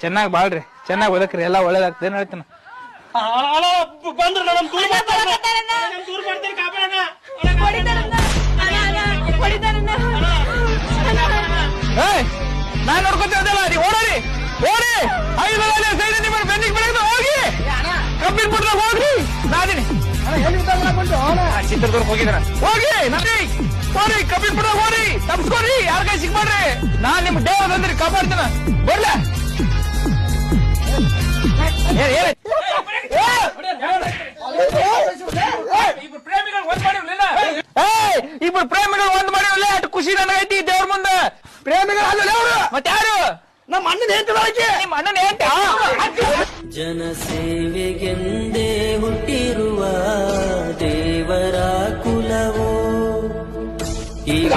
ಚೆನ್ನಾಗಿ ಬಾಳ್ರಿ, ಚೆನ್ನಾಗಿ ಓದಕ್ರಿ, ಎಲ್ಲಾ ಒಳ್ಳೇದಾಗ್ತದೆ ಏನ್ ಹೇಳ್ತೀನಿ. ನಾನ್ ನೋಡ್ಕೊತೀವಲ್ಲ, ನೀವು ಓಡೋರಿ ಓಡಿ, ನಿಮ್ಮ ಬೆನ್ನಿಗೆ ಬೆಳಗ್ಗೆ ಹೋಗಿ ಕಬ್ಬಿನ ಬಿಟ್ರೆ ಹೋಗ್ರಿ. ನಾದಿನಿ ಚಿತ್ರದುರ್ಗ ಹೋಗಿದ್ರ ಹೋಗಿ ನದಿ ಹೋರಿ, ಕಬ್ಬಿನ ಬಿಟ್ರೆ ಹೋರಿ, ತಪ್ಸ್ಕೋರಿ, ಯಾರ ಕೈ ಸಿಗ್ಮಾಡ್ರಿ. ನಾನ್ ನಿಮ್ ಡೇ ಅಂದ್ರಿ ಕಾಪಾಡ್ತೀನ. ಬರ್ಲ ಇಬ್ರು ಪ್ರೇಮಿಗಳು ಒಂದ್ ಮಾಡಿರಲ್ಲ, ಅಷ್ಟು ಖುಷಿ ನನಗೈತಿ ದೇವ್ರ ಮುಂದ. ಪ್ರೇಮಿಗಳು ಅಲ್ಲ ಅವರು, ಮತ್ತೆ ಯಾರು? ನಮ್ಮ ಅಣ್ಣನ ಹೇಳ್ತೀವಿ, ನಿಮ್ಮ ಅಣ್ಣನ ಹೇಳ್ತಿ. ಜನಸೇವೆಗೆಂದೇ ಹುಟ್ಟಿರುವ ದೇವರ ಕುಲವೋ ಈಗ